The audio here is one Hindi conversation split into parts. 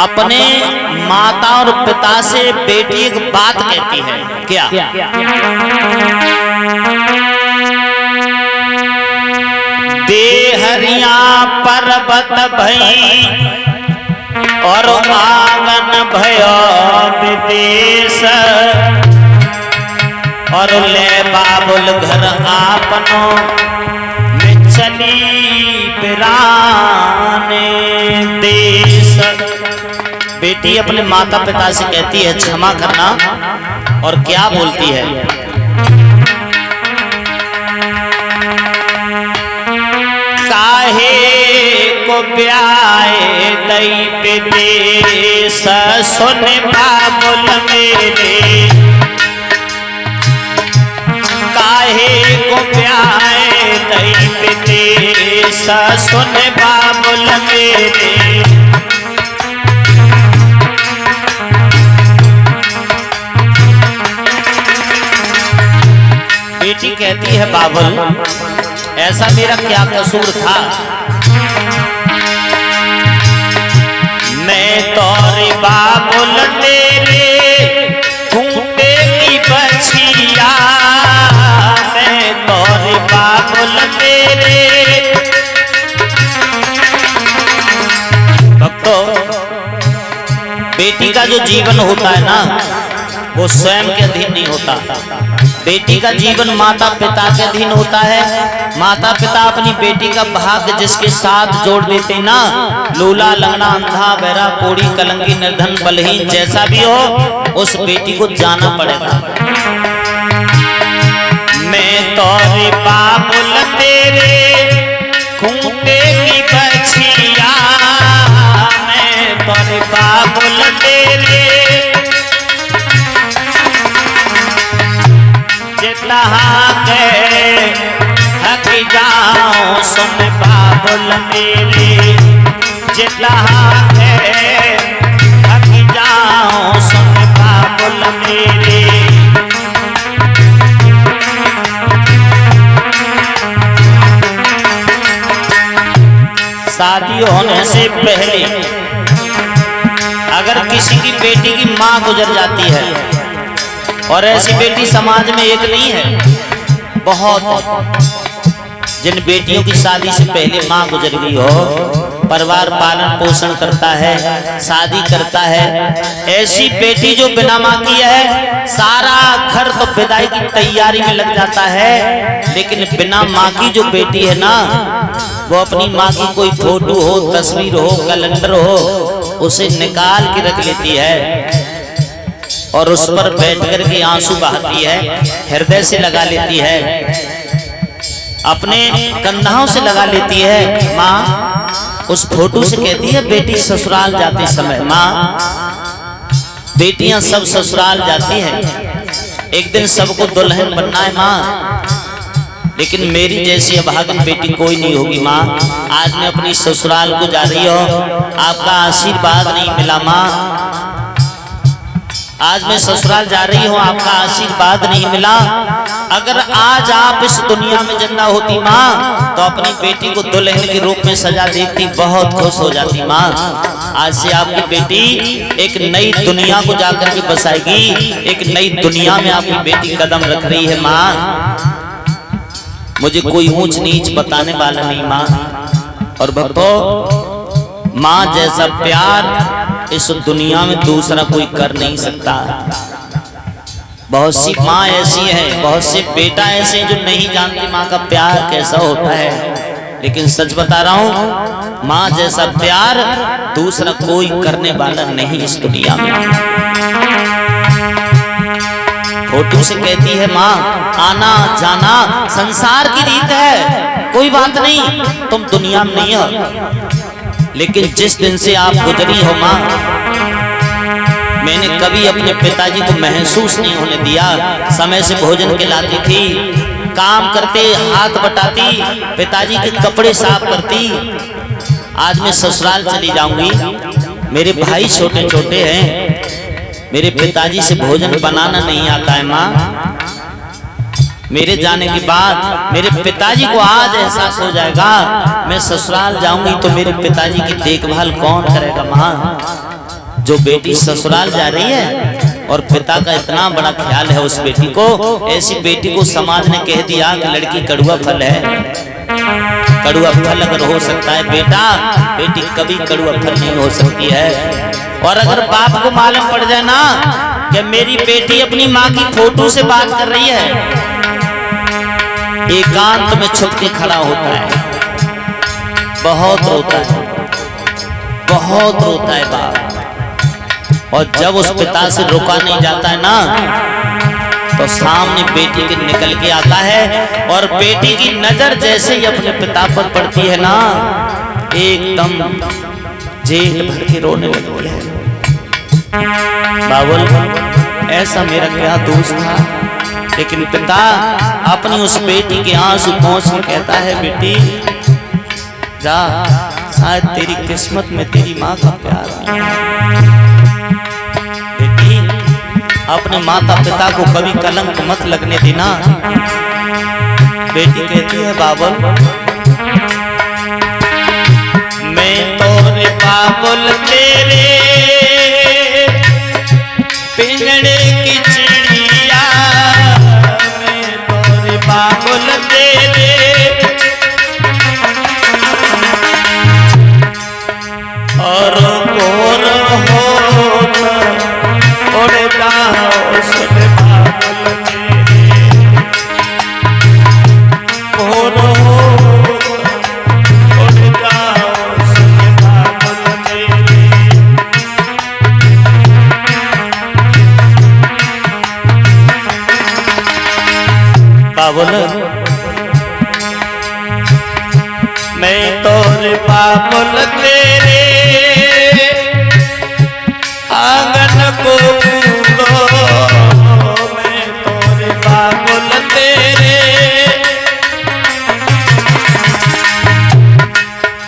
अपने माता और पिता से बेटी एक बात कहती है, क्या? देहरिया पर्वत भई और आंगन भयो विदेश, और ले बाबुल घर आपनो में चली बिराने देश। बेटी अपने माता पिता से कहती है क्षमा करना, और क्या बोलती है? काहे को ब्याए दई विदेश, सुन बाबुल मेरे काहे को ब्याए दई विदेश, सुन बाबुल मेरे। बेटी कहती है बाबुल ऐसा मेरा क्या कसूर था, मैं तोरे बाबुल तेरे खूंटे की बछिया, मैं तोरे बाबुल तेरे। भक्तों, बेटी का जो जीवन होता है ना वो स्वयं के अधीन नहीं होता। बेटी का जीवन माता पिता के अधीन होता है। माता पिता अपनी बेटी का भाग्य जिसके साथ जोड़ देते ना, लूला लंगड़ा अंधा बहरा कोड़ी कलंगी निर्धन बलहीन जैसा भी हो, उस बेटी को जाना पड़ेगा। मैं तोरे बाबुल तेरे खूंटे की बछिया, मैं तोरे बाबुल तेरे हक जाऊं, सुन बाबुल मेरे जितना है हक जाऊं, सुन बाबुल मेरे। शादी होने से पहले अगर किसी की बेटी की मां गुजर जाती है, और ऐसी बेटी समाज में एक नहीं है, बहुत। जिन बेटियों की शादी से पहले मां गुजर गई हो, परिवार पालन पोषण करता है, शादी करता है, ऐसी बेटी जो बिना मां की है, सारा घर तो विदाई की तैयारी में लग जाता है, लेकिन बिना मां की जो बेटी है ना, वो अपनी मां की कोई फोटो हो, तस्वीर हो, कैलेंडर हो, उसे निकाल के रख लेती है और उस पर बैठ करके आंसू बहाती है, हृदय से लगा लेती है, अपने कंधाओं से लगा लेती है। माँ उस फोटो से कहती है बेटी ससुराल जाते समय, माँ बेटियां सब ससुराल जाती हैं, एक दिन सबको दुल्हन बनना है माँ, लेकिन मेरी जैसी अभागन बेटी कोई नहीं होगी माँ। आज मैं अपनी ससुराल को जा रही हूँ, आपका आशीर्वाद नहीं मिला माँ। आज मैं ससुराल जा रही हूँ, आपका आशीर्वाद नहीं मिला। अगर आज आप इस दुनिया में जिंदा होती माँ, तो अपनी बेटी को दुल्हन के रूप में सजा देखती, बहुत खुश हो जाती माँ। आज से आपकी बेटी एक नई दुनिया को जाकर के बसाएगी, एक नई दुनिया में आपकी बेटी कदम रख रही है माँ। मुझे कोई ऊंच नीच बताने वाला नहीं माँ। और भक्तों, माँ जैसा प्यार इस दुनिया में दूसरा कोई कर नहीं सकता। बहुत सी माँ ऐसी है, बहुत से बेटा ऐसे हैं जो नहीं जानती माँ का प्यार कैसा होता है, लेकिन सच बता रहा हूँ, माँ जैसा प्यार दूसरा कोई करने वाला नहीं इस दुनिया में। फोटो से कहती है माँ, आना जाना संसार की रीत है, कोई बात नहीं, तुम दुनिया में नहीं हो। लेकिन जिस दिन से आप गुजरी हो माँ, मैंने कभी अपने पिताजी को महसूस नहीं होने दिया। समय से भोजन खिलाती थी, काम करते हाथ बटाती, पिताजी के कपड़े साफ करती। आज मैं ससुराल चली जाऊंगी, मेरे भाई छोटे छोटे हैं, मेरे पिताजी से भोजन बनाना नहीं आता है माँ। मेरे जाने के बाद मेरे पिताजी को आज एहसास हो जाएगा, मैं ससुराल जाऊंगी तो मेरे पिताजी की देखभाल कौन करेगा माँ। जो बेटी ससुराल जा रही है और पिता का इतना बड़ा ख्याल है उस बेटी को, ऐसी बेटी को समाज ने कह दिया कि लड़की कड़वा फल है। कड़वा फल अगर हो सकता है बेटा, बेटी कभी कड़वा फल नहीं हो सकती है। और अगर बाप को मालूम पड़ जाए ना कि मेरी बेटी अपनी माँ की फोटो से बात कर रही है, एकांत में छुप के खड़ा होता है, बहुत रोता है, बहुत रोता है बाप। और जब उस पिता से रोका नहीं जाता है ना, तो सामने बेटी के निकल के आता है और बेटी की नजर जैसे ही अपने पिता पर पड़ती है ना, एकदम जेठ भर के रोने लगती है। बाबुल, ऐसा मेरा क्या दोष था, लेकिन पिता अपनी उस बेटी के आंसू पहुंच के कहता है, बेटी जा, शायद तेरी किस्मत में तेरी माँ का प्यार नहीं है। बेटी, अपने माता पिता को कभी कलंक मत लगने देना। बेटी कहती है, बाबुल मैं तोरे बाबुल तेरे पिंजड़े की चिड़िया, मैं तोरे बाबुल तेरे और गोर हो उड़ जाओ सुन बाबुल तेरे, गोर हो उड़ जाओ सुन बाबुल तेरे। बाबुल मैं तोरे बाबुल तेरे आंगन को कूड़ो, मैं तोरे बाबुल तेरे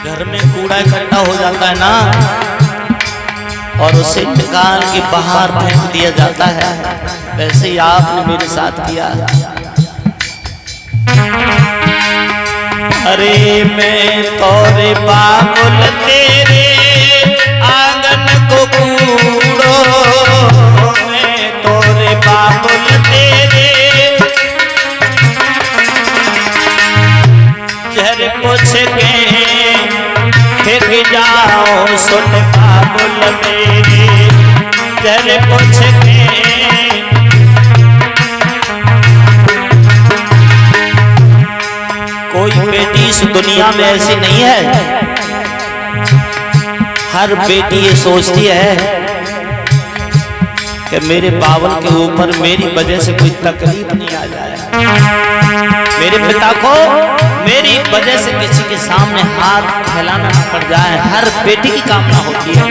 घर में कूड़ा इकट्ठा हो जाता है ना, और उसे निकाल के बाहर फेंक दिया जाता है, वैसे ही आपने मेरे साथ किया। अरे मैं तोरे बाबुल तेरे आंगन को कूड़ो, मैं तोरे बाबुल तेरे झर पोछ के फेंक जाओ सुन बाबुल मेरे, झर पोछ के। कोई बेटी इस दुनिया में ऐसी नहीं है, हर बेटी ये सोचती है कि मेरे बाबुल के ऊपर मेरी वजह से कोई तकलीफ नहीं आ जाए, मेरे पिता को मेरी वजह से किसी के सामने हाथ फैलाना न पड़ जाए। हर बेटी की कामना होती है,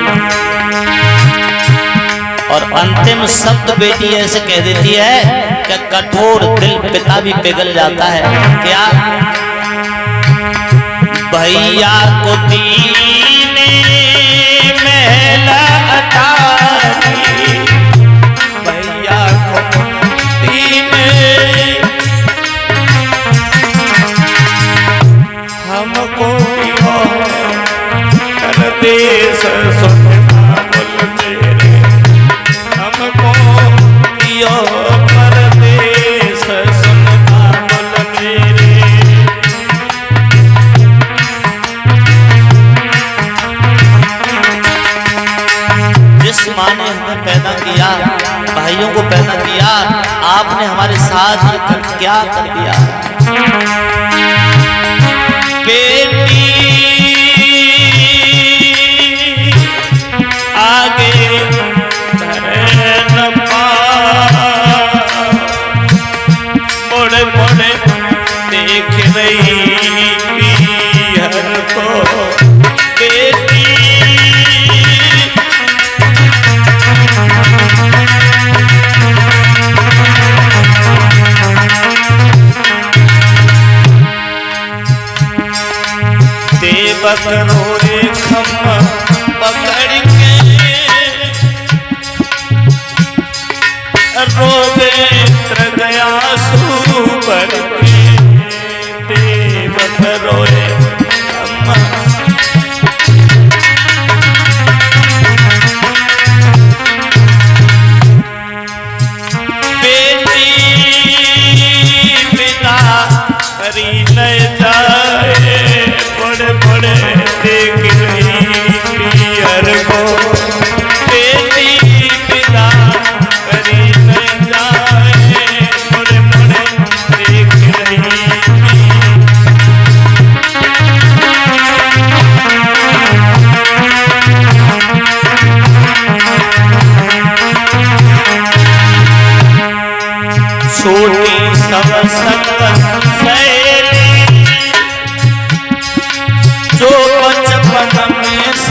और अंतिम शब्द बेटी ऐसे कह देती है कि कठोर दिल पिता भी पिघल जाता है। क्या भैया को दीने महल अटारी, भैया को दीने हमको कर देश सुन बाबुल तेरे, हमको दियो परदेश सुन बाबुल मेरे। जिस माँ ने हमें पैदा किया, भाइयों को पैदा किया, आपने हमारे साथ ये क्या कर दिया। बेटी आगे न मोड़े मोड़े देख रही हर को बेटी, देवक रोए खम्मा पकड़ के रोवे गया सूपर के, देवक रोए खम्मा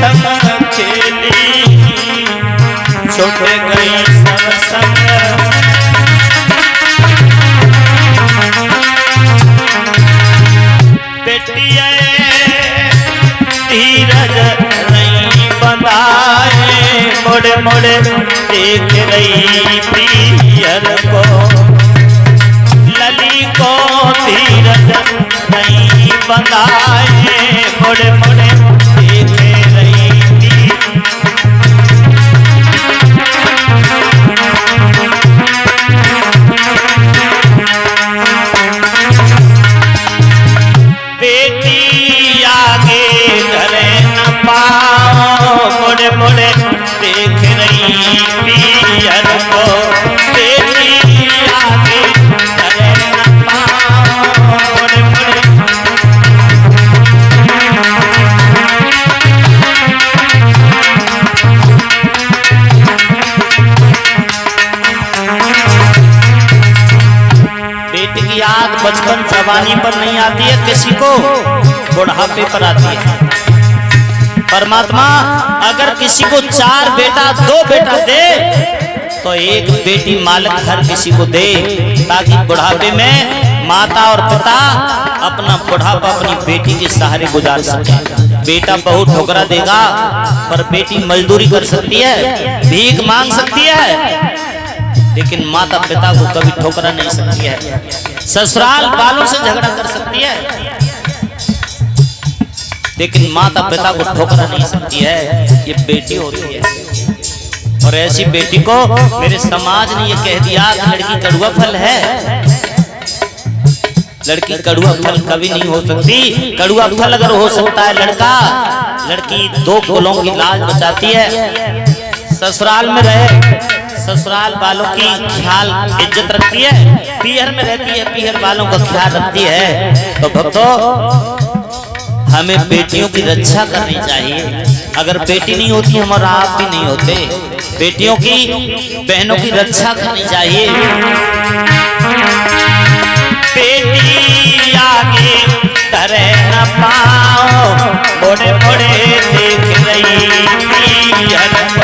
संग खेली, छूट गई सब संग। बेटिया धीरज नहीं बंधाए, मुड़ मुड़ देख रही पियर को, लली को धीरज नहीं बंधाए, मुड़ मुड़ देख रही थी। बेटी आगे धरे न पाओ, मुड़ मुड़ देख रही पियर को, बेटी आगे धरे न पाओ, मुड़ मुड़। बेटी की याद बचपन जवानी पर नहीं आती है किसी को, बुढ़ापे पर आती है। परमात्मा अगर किसी को 4 बेटा 2 बेटा दे तो एक बेटी मालिक हर किसी को दे, ताकि बुढ़ापे में माता और पिता अपना बुढ़ापा अपनी बेटी के सहारे गुजार सके। बेटा बहुत ठोकरा देगा पर बेटी मजदूरी कर सकती है, भीख मांग सकती है, लेकिन माता पिता को कभी ठोकरा नहीं सकती है। ससुराल वालों से झगड़ा कर सकती है, लेकिन माता पिता को ठोकरा नहीं सकती है। ये बेटी होती है, और ऐसी बेटी को मेरे समाज ने ये कह दिया कि लड़की कड़वा फल है। लड़की कड़वा फल कभी नहीं हो सकती। कड़वा फल अगर हो सकता है लड़का, लड़की 2 कुलों की लाज बचाती है, ससुराल में रहे, ससुराल वालों की ख्याल इज्जत रखती है, पीहर में रहती है, पीहर वालों का ख्याल रखती है। तो भक्तों, हमें बेटियों की रक्षा करनी चाहिए। अगर बेटी नहीं होती हम और आप भी नहीं होते। बेटियों की, बहनों की रक्षा करनी चाहिए। बेटी आगे धरे न पाओ, बड़े बड़े देख रही पियर को,